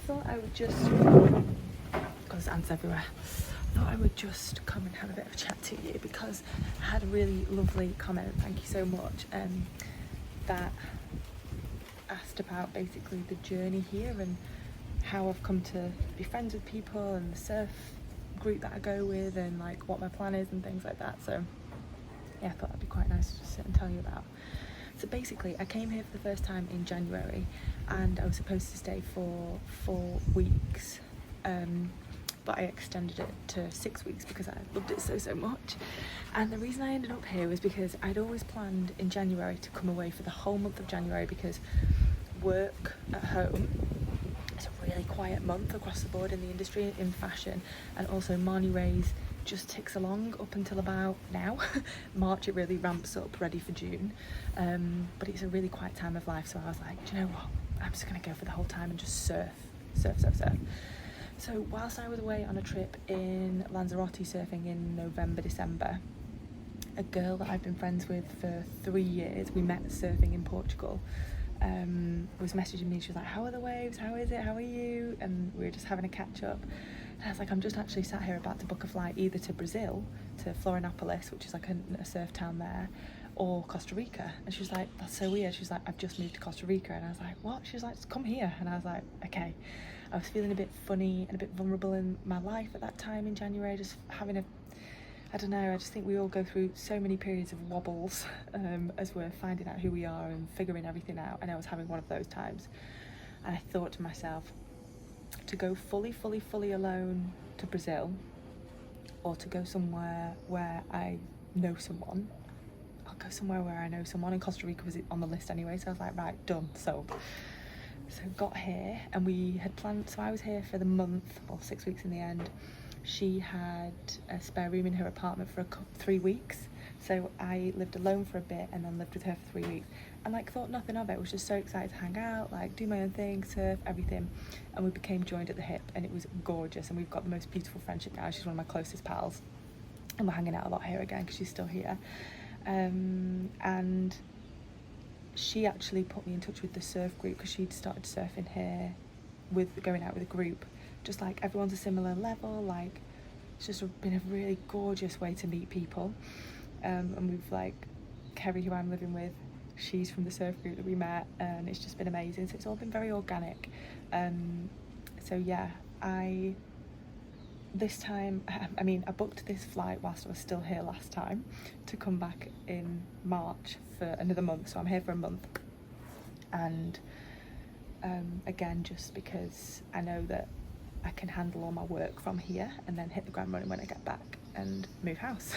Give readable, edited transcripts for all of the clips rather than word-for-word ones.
thought I would just, because ants everywhere, I thought I would just come and have a bit of a chat to you because I had a really lovely comment, thank you so much, that asked about basically the journey here and how I've come to be friends with people and the surf group that I go with and like what my plan is and things like that. So yeah, I thought that'd be quite nice to just sit and tell you about. So basically I came here for the first time in January and I was supposed to stay for 4 weeks, but I extended it to 6 weeks because I loved it so much. And the reason I ended up here was because I'd always planned in January to come away for the whole month of January because work at home, it's a really quiet month across the board in the industry, in fashion, and also Marnie Ray's just ticks along up until about now. March it really ramps up ready for June, but it's a really quiet time of life, so I was like, do you know what, I'm just gonna go for the whole time and just surf. So whilst I was away on a trip in Lanzarote surfing in November, December, a girl that I've been friends with for 3 years, we met surfing in Portugal, was messaging me. She was like, how are the waves, how is it, how are you? And we were just having a catch up, and I was like, I'm just actually sat here about to book a flight either to Brazil, to Florianopolis, which is like a surf town there, or Costa Rica. And she was like, that's so weird. She was like, I've just moved to Costa Rica. And I was like, what? She was like, just come here. And I was like, okay. I was feeling a bit funny and a bit vulnerable in my life at that time in January, just having I don't know, I just think we all go through so many periods of wobbles as we're finding out who we are and figuring everything out, and I was having one of those times. And I thought to myself, to go fully alone to Brazil, or to go somewhere where I know someone, I'll go somewhere where I know someone, and Costa Rica was on the list anyway, so I was like, right, done, sold. So got here, and we had planned, so I was here for the month, or 6 weeks in the end. She had a spare room in her apartment for 3 weeks, so I lived alone for a bit and then lived with her for 3 weeks, and like thought nothing of it. I was just so excited to hang out, like do my own thing, surf, everything, and we became joined at the hip, and it was gorgeous, and we've got the most beautiful friendship now. She's one of my closest pals, and we're hanging out a lot here again because she's still here, and she actually put me in touch with the surf group because she'd started surfing here with going out with a group, just like everyone's a similar level, like it's just been a really gorgeous way to meet people, and we've like Kerry, who I'm living with, she's from the surf group that we met, and it's just been amazing. So it's all been very organic. So yeah, this time, I mean, I booked this flight whilst I was still here last time to come back in March for another month, so I'm here for a month. And again, just because I know that I can handle all my work from here and then hit the ground running when I get back and move house.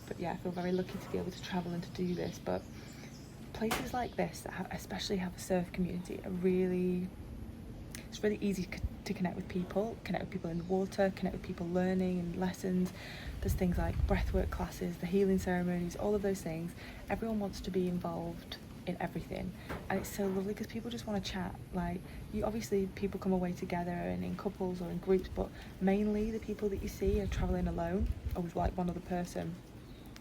But yeah, I feel very lucky to be able to travel and to do this. But places like this that especially have a surf community are really, it's really easy to connect with people in the water, connect with people learning and lessons. There's things like breathwork classes, the healing ceremonies, all of those things. Everyone wants to be involved in everything, and it's so lovely because people just want to chat. Like, you obviously, people come away together and in couples or in groups, but mainly the people that you see are traveling alone or with like one other person.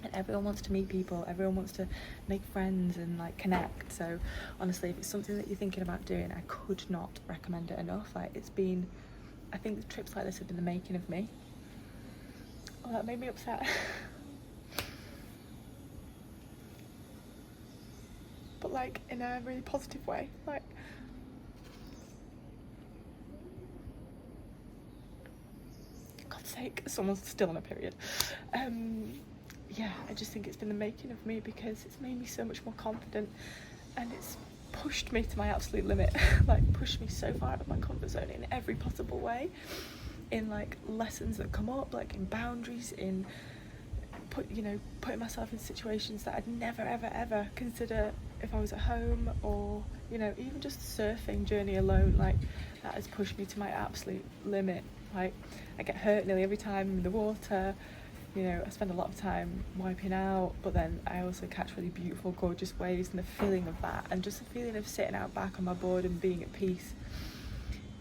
And everyone wants to meet people, everyone wants to make friends and like connect. So honestly, if it's something that you're thinking about doing, I could not recommend it enough. Like, it's been, I think trips like this have been the making of me. Oh, that made me upset. But like in a really positive way. Like, for God's sake, someone's still on a period. Yeah, I just think it's been the making of me because it's made me so much more confident, and it's pushed me to my absolute limit. Like, pushed me so far out of my comfort zone in every possible way, in like lessons that come up, like in boundaries, in putting myself in situations that I'd never ever consider if I was at home, or even just surfing journey alone. Like, that has pushed me to my absolute limit. Like, I get hurt nearly every time I'm in the water. I spend a lot of time wiping out, but then I also catch really beautiful, gorgeous waves, and the feeling of that, and just the feeling of sitting out back on my board and being at peace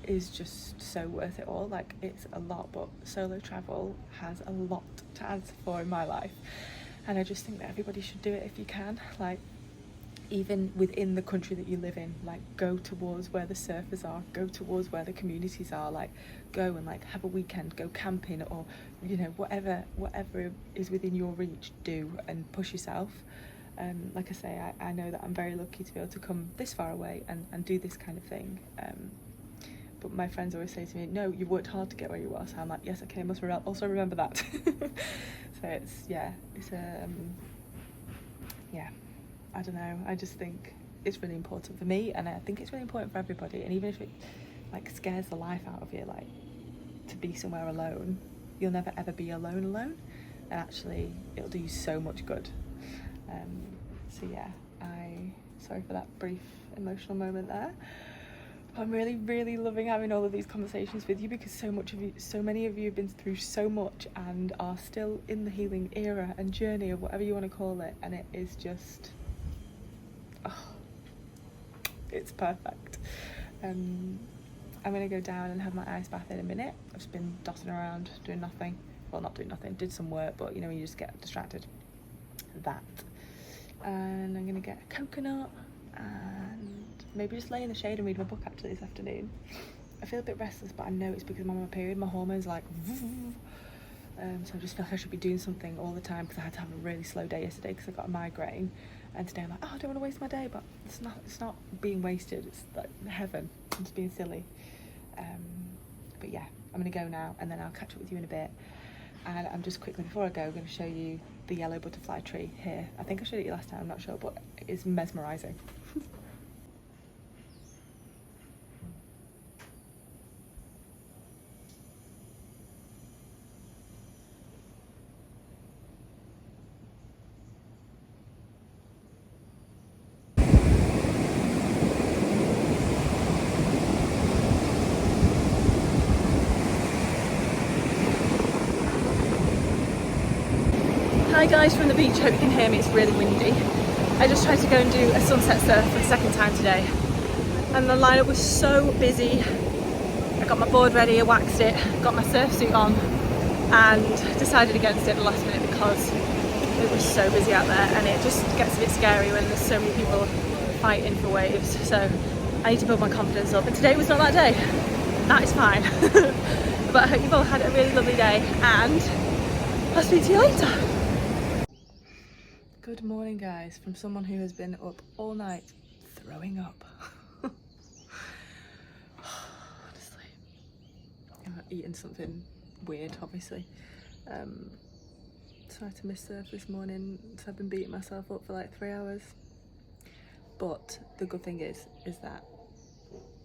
is just so worth it all. Like, it's a lot, but solo travel has a lot to answer for in my life, and I just think that everybody should do it if you can. Like, even within the country that you live in, like go towards where the surfers are, go towards where the communities are, like go and like have a weekend, go camping, or you know, whatever is within your reach, do, and push yourself. Like I say, I know that I'm very lucky to be able to come this far away and do this kind of thing. But my friends always say to me, no, you worked hard to get where you are. So I'm like, yes, okay, I must also remember that. So it's I don't know, I just think it's really important for me, and I think it's really important for everybody. And even if it like scares the life out of you, like to be somewhere alone, you'll never ever be alone, and actually it'll do you so much good. So yeah, sorry for that brief emotional moment there. I'm really, really loving having all of these conversations with you, because so many of you have been through so much and are still in the healing era and journey, or whatever you want to call it, and it is just, it's perfect. I'm gonna go down and have my ice bath in a minute. I've just been dotting around doing nothing. Well, not doing nothing, did some work, but you know, you just get distracted. That. And I'm gonna get a coconut and maybe just lay in the shade and read my book actually this afternoon. I feel a bit restless, but I know it's because I'm on my period. My hormones like so I just feel like I should be doing something all the time, because I had to have a really slow day yesterday because I got a migraine, and today I'm like, oh, I don't want to waste my day, but it's not being wasted, it's like heaven. I'm just being silly. But yeah, I'm gonna go now, and then I'll catch up with you in a bit. And I'm just quickly, before I go, going to show you the yellow butterfly tree here. I think I showed it you last time, I'm not sure, but it is mesmerising. Hi guys from the beach, hope you can hear me, it's really windy. I just tried to go and do a sunset surf for the second time today, and the lineup was so busy. I got my board ready, I waxed it, got my surf suit on, and decided against it at the last minute because it was so busy out there, and it just gets a bit scary when there's so many people fighting for waves. So I need to build my confidence up, and today was not that day. That is fine. But I hope you've all had a really lovely day, and I'll speak to you later. Good morning guys, from someone who has been up all night throwing up. Honestly, I'm eating something weird obviously. So I had to miss surf this morning, so I've been beating myself up for like 3 hours. But the good thing is that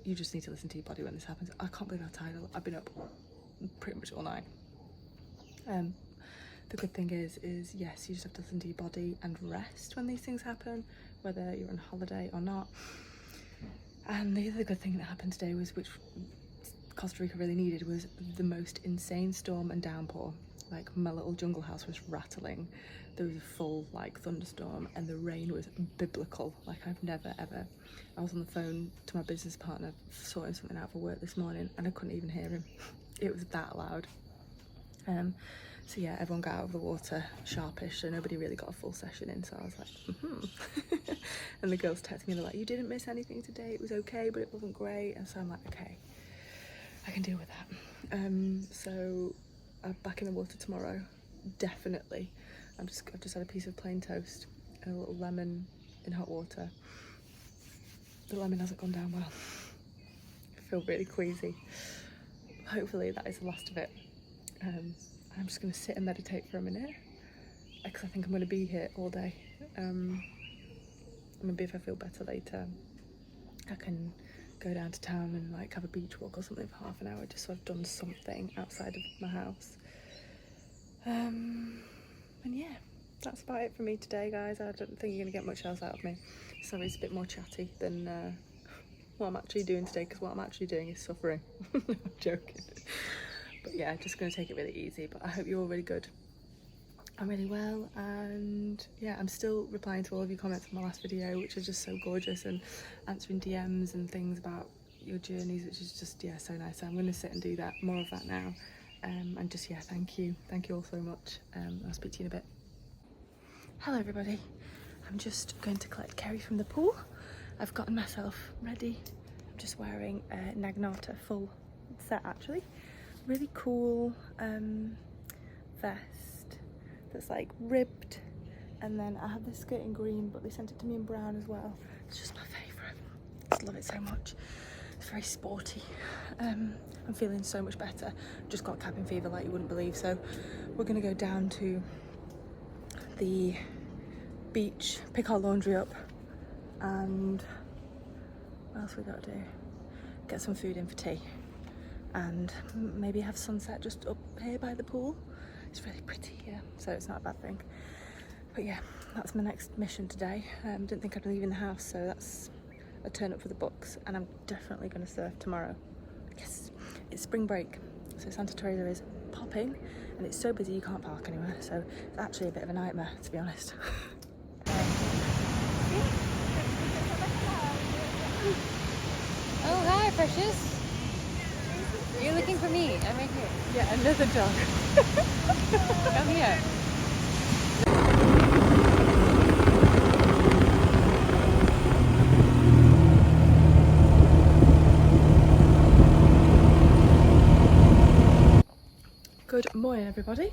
you just need to listen to your body when this happens. I can't believe how tired I've been up pretty much all night. The good thing is yes, you just have to listen to your body and rest when these things happen, whether you're on holiday or not. And the other good thing that happened today was, which Costa Rica really needed, was the most insane storm and downpour. Like my little jungle house was rattling. There was a full like thunderstorm, and the rain was biblical. Like I've never ever. I was on the phone to my business partner sorting something out for work this morning, and I couldn't even hear him. It was that loud. So yeah, everyone got out of the water sharpish, so nobody really got a full session in. So I was like, And the girls texted me, they're like, you didn't miss anything today, it was okay, but it wasn't great. And so I'm like, okay, I can deal with that. So I'm back in the water tomorrow, definitely. I've just had a piece of plain toast and a little lemon in hot water. The lemon hasn't gone down well. I feel really queasy. Hopefully that is the last of it. I'm just going to sit and meditate for a minute, because I think I'm going to be here all day. Maybe if I feel better later, I can go down to town and like have a beach walk or something for half an hour, just so I've done something outside of my house. And yeah, that's about it for me today, guys. I don't think you're going to get much else out of me. Sorry, it's a bit more chatty than what I'm actually doing today, because what I'm actually doing is suffering. No, I'm joking. But yeah, just going to take it really easy. But I hope you're all really good. I'm really well, and yeah, I'm still replying to all of your comments on my last video, which are just so gorgeous, and answering DMs and things about your journeys, which is just, yeah, so nice. So I'm going to sit and do that, more of that now. And just, yeah, thank you all so much. I'll speak to you in a bit. Hello everybody. I'm just going to collect Kerry from the pool. I've gotten myself ready. I'm just wearing a Nagnata full set actually. Really cool vest that's like ribbed, and then I have this skirt in green, but they sent it to me in brown as well. It's just my favourite. I just love it so much. It's very sporty. I'm feeling so much better. Just got cabin fever like you wouldn't believe, so we're gonna go down to the beach, pick our laundry up, and what else we gotta do? Get some food in for tea, and maybe have sunset just up here by the pool. It's really pretty here, so it's not a bad thing. But yeah, that's my next mission today. Didn't think I'd be leaving the house, so that's a turn up for the books, and I'm definitely going to surf tomorrow. Yes, it's spring break, so Santa Teresa is popping, and it's so busy you can't park anywhere, so it's actually a bit of a nightmare, to be honest. Oh, hi, precious. You're looking for me. I'm right here. Yeah, another dog. Come here. Good morning, everybody.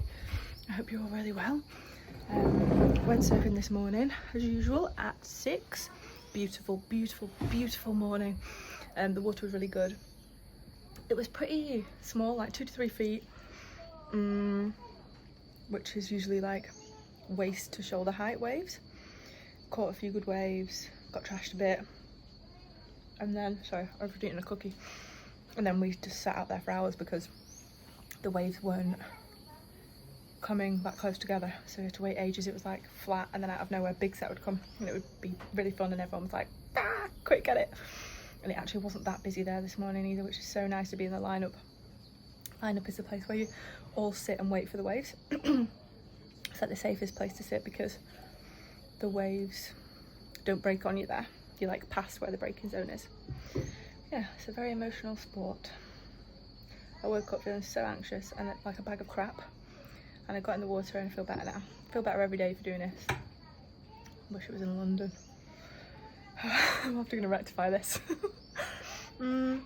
I hope you're all really well. Went surfing this morning, as usual, at 6. Beautiful, beautiful, beautiful morning. The water was really good. It was pretty small, like 2 to 3 feet, which is usually like waist to shoulder height waves. Caught a few good waves, got trashed a bit, and then, sorry, I was eating a cookie, and then we just sat out there for hours because the waves weren't coming that close together, so we had to wait ages. It was like flat, and then out of nowhere big set would come, and it would be really fun, and everyone was like, ah, quick, get it. And it actually wasn't that busy there this morning either, which is so nice to be in the lineup. Lineup is the place where you all sit and wait for the waves. It's like the safest place to sit because the waves don't break on you there. You're like past where the breaking zone is. Yeah, it's a very emotional sport. I woke up feeling so anxious and like a bag of crap, and I got in the water and I feel better now. I feel better every day for doing this. Wish it was in London. I'm after gonna rectify this. I'm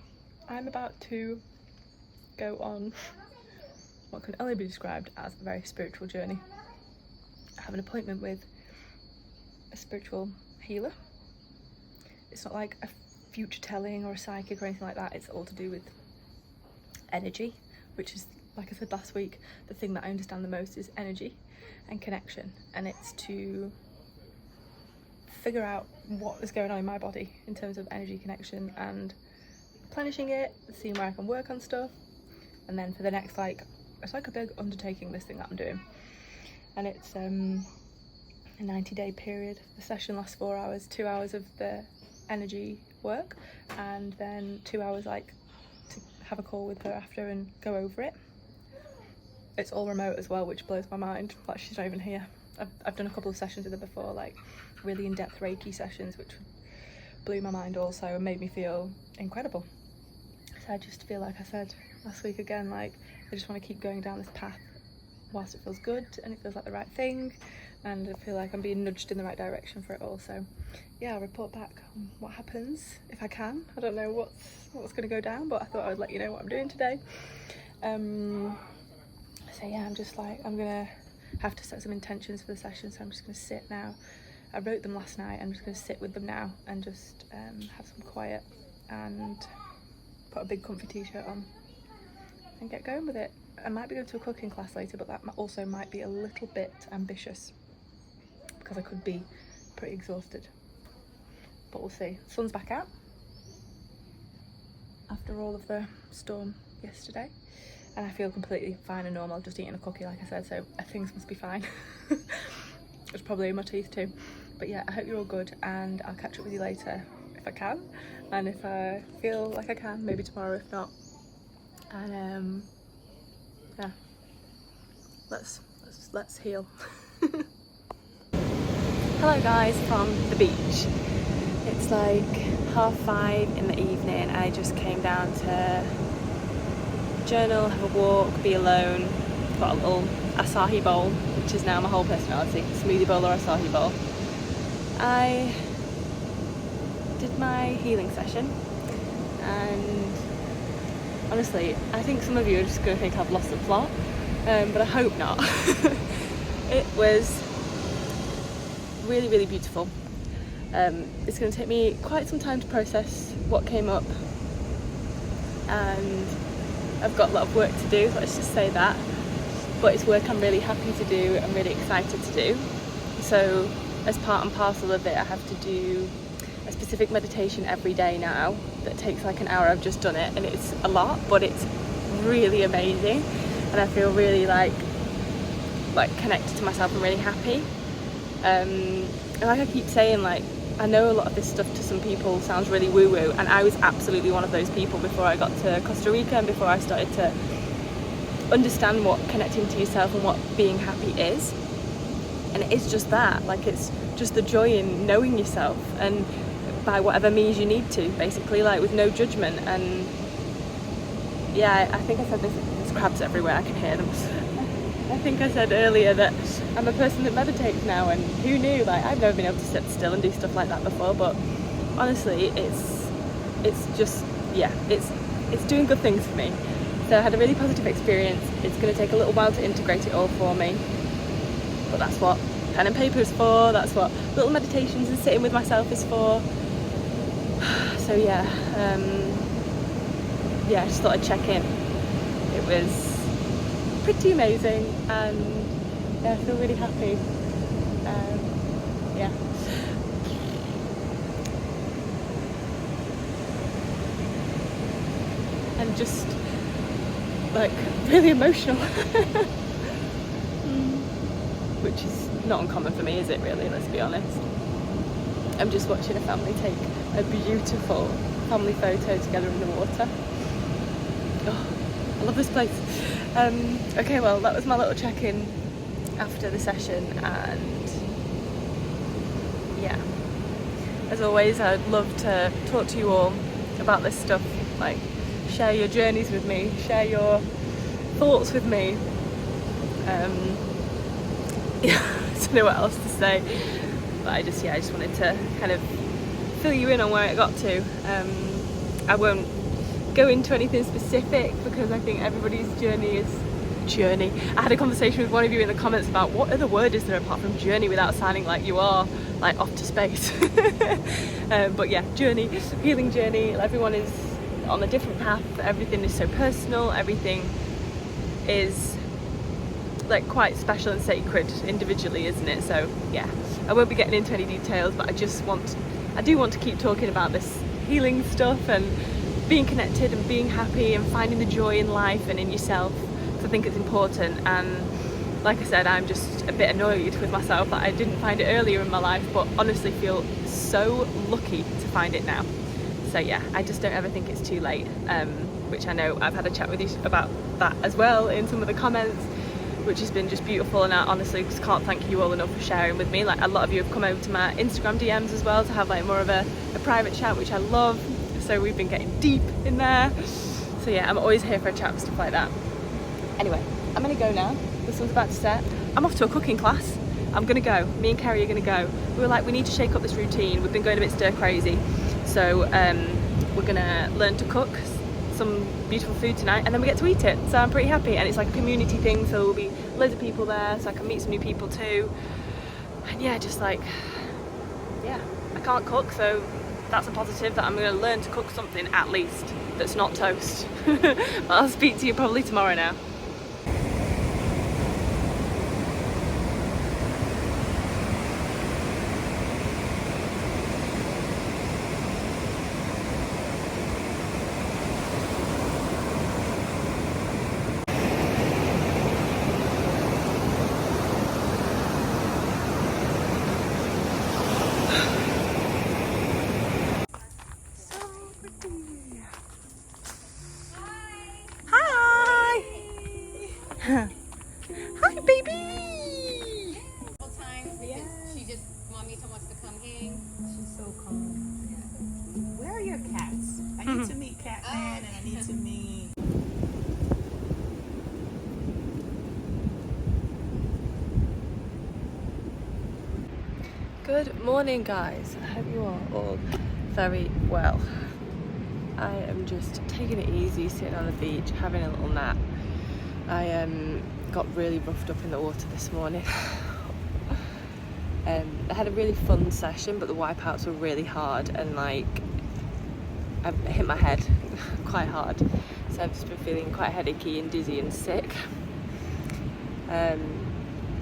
about to go on what can only be described as a very spiritual journey. I have an appointment with a spiritual healer. It's not like a future telling or a psychic or anything like that. It's all to do with energy, which is, like I said last week, the thing that I understand the most is energy and connection, and it's to figure out what is going on in my body in terms of energy connection and replenishing it, seeing where I can work on stuff, and then for the next, like, it's like a big undertaking, this thing that I'm doing, and it's a 90-day period. The session lasts 4 hours, 2 hours of the energy work, and then 2 hours like to have a call with her after and go over it. It's all remote as well, which blows my mind, like she's not even here. I've done a couple of sessions with her before, like really in-depth Reiki sessions, which blew my mind also and made me feel incredible. So I just feel, like I said last week again, like I just want to keep going down this path whilst it feels good and it feels like the right thing, and I feel like I'm being nudged in the right direction for it all. So yeah, I'll report back on what happens if I can. I don't know what's going to go down, but I thought I would let you know what I'm doing today. So yeah, I'm just like, I'm gonna have to set some intentions for the session, so I'm just gonna sit now. I wrote them last night. I'm just gonna sit with them now and just have some quiet and put a big comfy t-shirt on and get going with it. I might be going to a cooking class later, but that also might be a little bit ambitious because I could be pretty exhausted, but we'll see. Sun's back out after all of the storm yesterday, and I feel completely fine and normal. I've just eaten a cookie, like I said, so things must be fine. It's probably in my teeth too. But yeah, I hope you're all good, and I'll catch up with you later if I can, and if I feel like I can, maybe tomorrow if not. And yeah, let's heal. Hello guys from the beach. It's like 5:30 in the evening. I just came down to journal, have a walk, be alone. Got a little acai bowl, which is now my whole personality. Smoothie bowl or acai bowl. I did my healing session, and honestly, I think some of you are just going to think I've lost the plot, but I hope not. It was really, really beautiful. It's going to take me quite some time to process what came up, and I've got a lot of work to do, let's just say that, but it's work I'm really happy to do and really excited to do. So as part and parcel of it, I have to do a specific meditation every day now that takes like an hour. I've just done it and it's a lot, but it's really amazing, and I feel really like connected to myself and really happy. And like I keep saying, like, I know a lot of this stuff to some people sounds really woo-woo, and I was absolutely one of those people before I got to Costa Rica and before I started to understand what connecting to yourself and what being happy is. And it is just that, like, it's just the joy in knowing yourself, and by whatever means you need to, basically, like with no judgment. And yeah, I think I said this, there's crabs everywhere, I can hear them. I think I said earlier that I'm a person that meditates now, and who knew? Like, I've never been able to sit still and do stuff like that before, but honestly, it's just, yeah, it's doing good things for me. So I had a really positive experience. It's going to take a little while to integrate it all for me, but that's what pen and paper is for, that's what little meditations and sitting with myself is for. So yeah, I just thought I'd check in. It was pretty amazing, and yeah, I feel really happy. Yeah. And just like really emotional. Which is not uncommon for me, is it really? Let's be honest. I'm just watching a family take a beautiful family photo together in the water. Oh, I love this place. Okay, well, that was my little check-in after the session, and yeah, as always, I'd love to talk to you all about this stuff, like share your journeys with me, share your thoughts with me. Yeah, I don't know what else to say, but I just wanted to kind of fill you in on where it got to. I won't go into anything specific because I think everybody's journey is journey. I had a conversation with one of you in the comments about what other word is there apart from journey without sounding like you are like off to space. But yeah, journey, healing journey. Everyone is on a different path. Everything is so personal. Everything is like quite special and sacred individually, isn't it? So yeah, I won't be getting into any details, but I do want to keep talking about this healing stuff and being connected and being happy and finding the joy in life and in yourself. I think it's important, and like I said, I'm just a bit annoyed with myself that I didn't find it earlier in my life, but honestly feel so lucky to find it now. So yeah, I just don't ever think it's too late, which I know I've had a chat with you about that as well in some of the comments, which has been just beautiful, and I honestly just can't thank you all enough for sharing with me. Like, a lot of you have come over to my Instagram DMs as well to have like more of a private chat, which I love. So we've been getting deep in there. So yeah, I'm always here for a chat and stuff like that. Anyway, I'm gonna go now. The sun's about to set. I'm off to a cooking class. I'm gonna go. Me and Kerry are gonna go. We were like, we need to shake up this routine. We've been going a bit stir crazy. So we're gonna learn to cook some beautiful food tonight, and then we get to eat it. So I'm pretty happy, and it's like a community thing, so there'll be loads of people there, so I can meet some new people too. And yeah, just like, yeah, I can't cook, so that's a positive, that I'm gonna learn to cook something at least that's not toast. But I'll speak to you probably tomorrow now. Hi, baby! She just, Mommy wants to come hang. She's so calm. Where are your cats? I need to meet Catman, and I need to meet. Good morning, guys. I hope you are all very well. I am just taking it easy, sitting on the beach, having a little nap. I got really roughed up in the water this morning. I had a really fun session, but the wipeouts were really hard, and like I hit my head quite hard, so I've just been feeling quite headachy and dizzy and sick.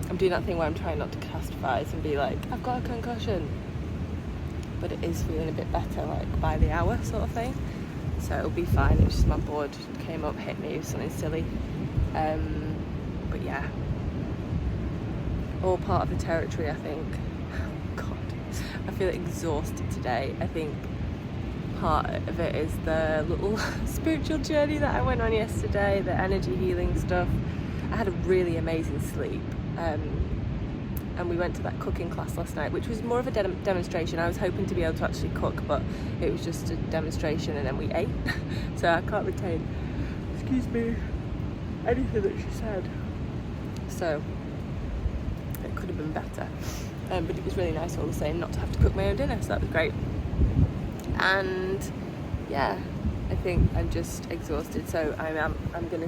I'm doing that thing where I'm trying not to catastrophize and be like, I've got a concussion, but it is feeling a bit better, like by the hour sort of thing, so it'll be fine. It's just my board came up, hit me, something silly, but yeah, all part of the territory, I think. God, I feel exhausted today. I think part of it is the little spiritual journey that I went on yesterday, the energy healing stuff. I had a really amazing sleep, and we went to that cooking class last night, which was more of a demonstration. I was hoping to be able to actually cook, but it was just a demonstration, and then we ate. So I can't retain, excuse me, anything that she said. So it could have been better, but it was really nice all the same not to have to cook my own dinner, so that was great. And yeah, I think I'm just exhausted, so I'm gonna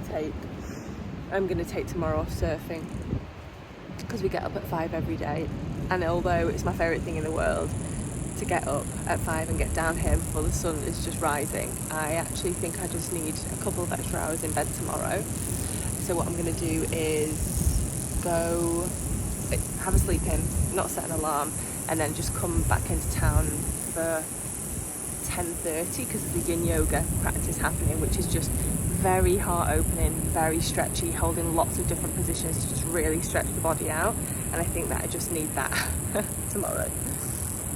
take tomorrow off surfing, because we get up at 5 every day, and although it's my favourite thing in the world to get up at 5 and get down here before the sun is just rising, I actually think I just need a couple of extra hours in bed tomorrow. So what I'm going to do is go have a sleep in, not set an alarm, and then just come back into town for 10:30, because there's a yin yoga practice happening, which is just very heart opening, very stretchy, holding lots of different positions to just really stretch the body out, and I think that I just need that tomorrow,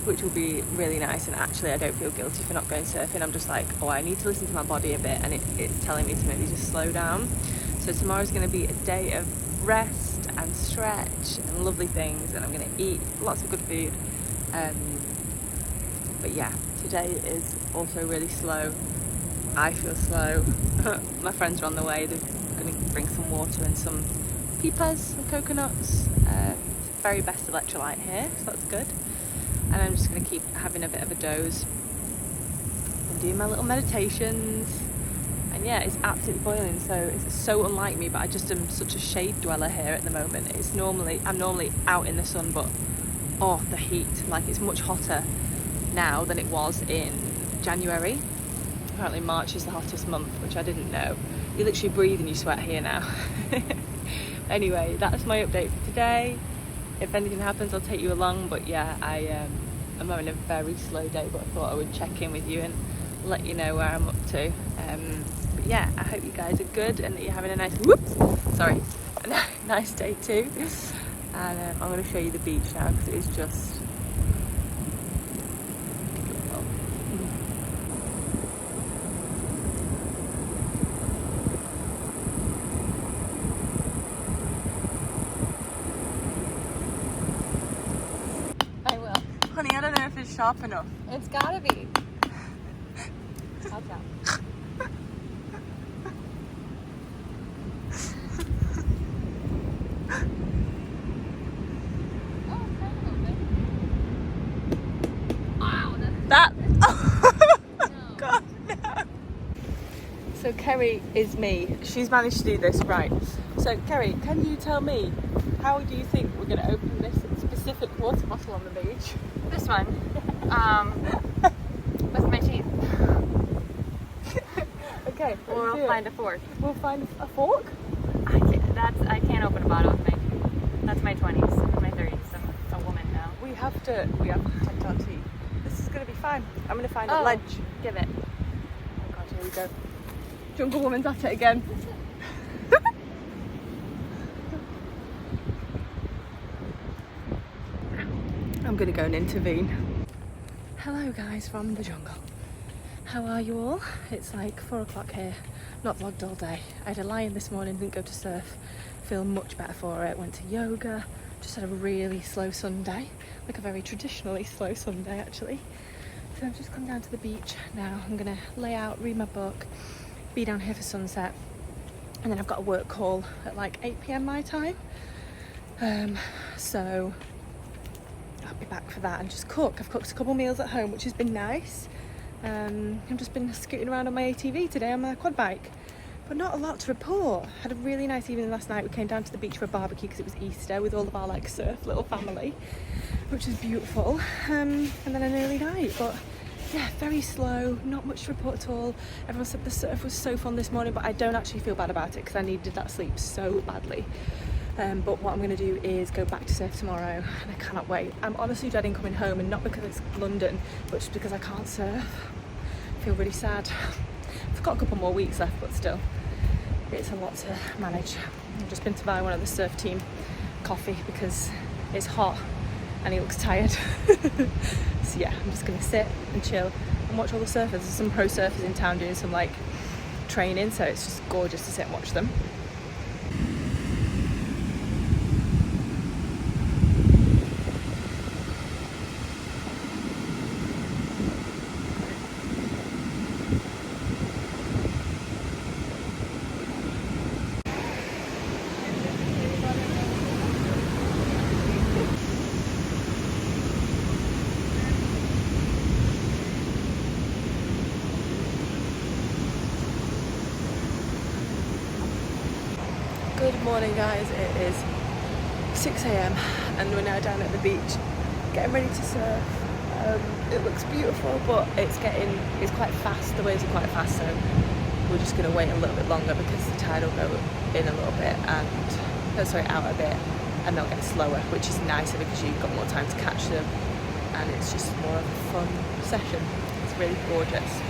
which will be really nice. And actually I don't feel guilty for not going surfing. I'm just like, oh, I need to listen to my body a bit, and it's telling me to maybe just slow down. So tomorrow's going to be a day of rest and stretch and lovely things, and I'm going to eat lots of good food, but yeah, today is also really slow. I feel slow. My friends are on the way. They're going to bring some water and some pipas, some coconuts. Very best electrolyte here, so that's good. And I'm just going to keep having a bit of a doze and doing my little meditations. And yeah, it's absolutely boiling, so it's so unlike me, but I just am such a shade dweller here at the moment. I'm normally out in the sun, but oh, the heat, like it's much hotter now than it was in January. Apparently March is the hottest month, which I didn't know. You literally breathe and you sweat here now. Anyway, that's my update for today. If anything happens, I'll take you along, but yeah, I'm having a very slow day, but I thought I would check in with you and let you know where I'm up to. But yeah, I hope you guys are good and that you're having a nice nice day too. And I'm going to show you the beach now, because it is just beautiful. I will. Honey, I don't know if it's sharp enough. It's gotta be. Watch out. That. No. God, no. So Kerry is me. She's managed to do this right. So Kerry, can you tell me, how do you think we're going to open this specific water bottle on the beach? This one. With my teeth. Okay. Or we'll find a fork. We'll find a fork? I can't open a bottle with my teeth. That's my 20s, my 30s. I'm a woman now. We have to protect our teeth. This is going to be fine. I'm going to find a Oh. ledge. Give it. Oh God, here we go. Jungle Woman's at it again. I'm going to go and intervene. Hello guys from the jungle. How are you all? It's like 4 o'clock here. Not vlogged all day. I had a lie-in this morning, didn't go to surf. Feel much better for it. Went to yoga. Just had a really slow Sunday. Like a very traditionally slow Sunday actually. So I've just come down to the beach now. I'm gonna lay out, read my book, be down here for sunset, and then I've got a work call at like 8 PM my time. So I'll be back for that and just cook. I've cooked a couple meals at home, which has been nice. I've just been scooting around on my ATV today on my quad bike, but not a lot to report. Had a really nice evening last night. We came down to the beach for a barbecue because it was Easter with all of our like surf little family, which was beautiful. And then an early night, but yeah, very slow, not much to report at all. Everyone said the surf was so fun this morning, but I don't actually feel bad about it because I needed that sleep so badly. But what I'm going to do is go back to surf tomorrow, and I cannot wait. I'm honestly dreading coming home, and not because it's London, but just because I can't surf. I feel really sad. I've got a couple more weeks left, but still, it's a lot to manage. I've just been to buy one of the surf team coffee because it's hot and he looks tired. So yeah, I'm just going to sit and chill and watch all the surfers. There's some pro surfers in town doing some like training, so it's just gorgeous to sit and watch them. Good morning guys, it is 6 a.m. and we're now down at the beach getting ready to surf. It looks beautiful, but it's quite fast, the waves are quite fast, so we're just going to wait a little bit longer because the tide will go in a little bit and, out a bit, and they'll get slower, which is nicer because you've got more time to catch them and it's just more of a fun session. It's really gorgeous.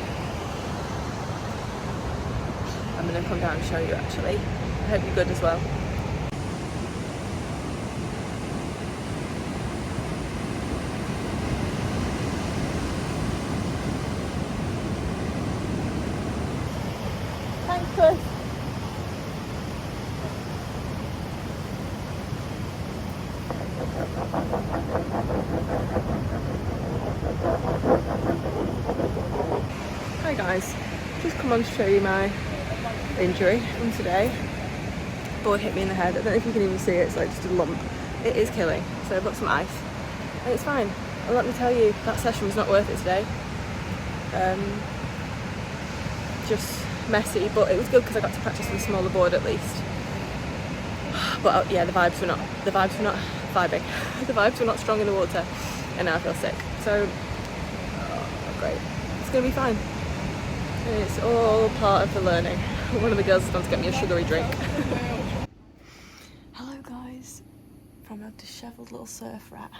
I'm going to come down and show you actually. I hope you're good as well. Thanks, Chris. Hi guys, just come on to show you my injury from today. Board hit me in the head. I don't know if you can even see it, it's like just a lump. It is killing, so I've got some ice and it's fine. And let me tell you, that session was not worth it today. Just messy, but it was good because I got to practice with a smaller board at least. But yeah, the vibes were not vibing. The vibes were not strong in the water, and now I feel sick. So great, it's gonna be fine. It's all part of the learning. One of the girls has gone to get me a sugary drink. Hello guys, from a dishevelled little surf rat.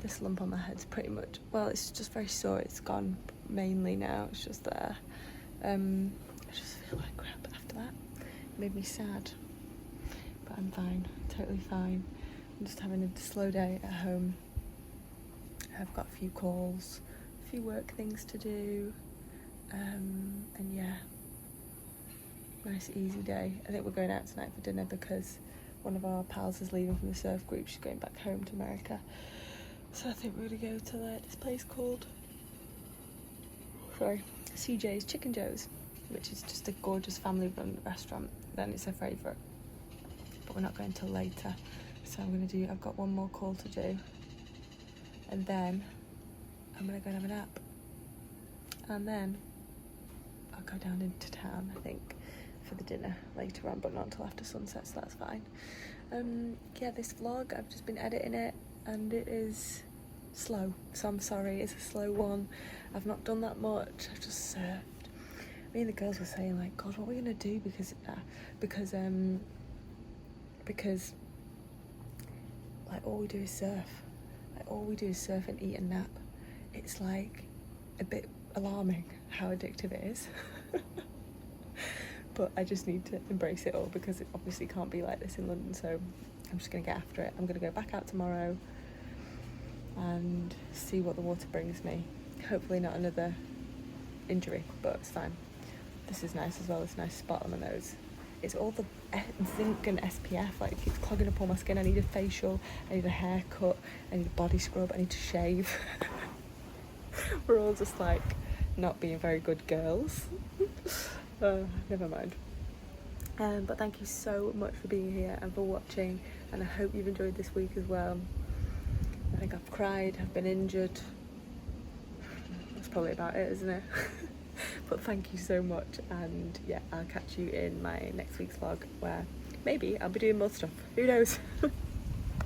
This lump on my head's pretty much, well, it's just very sore. It's gone mainly now, it's just there. I just feel like crap after that. It made me sad, but I'm fine, totally fine. I'm just having a slow day at home. I've got a few calls, a few work things to do, and yeah, nice easy day. I think we're going out tonight for dinner because one of our pals is leaving from the surf group. She's going back home to America, so I think we're gonna go to this place called CJ's Chicken Joe's, which is just a gorgeous family run restaurant. Then it's her favourite, but we're not going till later, so I've got one more call to do, and then I'm gonna go and have a nap, and then I'll go down into town, I think, for the dinner later on, but not until after sunset, so that's fine. Yeah, this vlog, I've just been editing it and it is slow, so I'm sorry, it's a slow one. I've not done that much, I've just surfed. Me and the girls were saying like, God, what are we gonna do because like all we do is surf. Like all we do is surf and eat and nap. It's like a bit alarming how addictive it is. But I just need to embrace it all because it obviously can't be like this in London, so I'm just gonna get after it. I'm gonna go back out tomorrow and see what the water brings me. Hopefully not another injury, but it's fine. This is nice as well, this nice spot on the nose. It's all the zinc and SPF, like it's clogging up all my skin. I need a facial, I need a haircut, I need a body scrub, I need to shave. We're all just like not being very good girls. Never mind. But thank you so much for being here and for watching and I hope you've enjoyed this week as well. I think I've cried, I've been injured. That's probably about it, isn't it? But thank you so much, and yeah, I'll catch you in my next week's vlog where maybe I'll be doing more stuff. Who knows?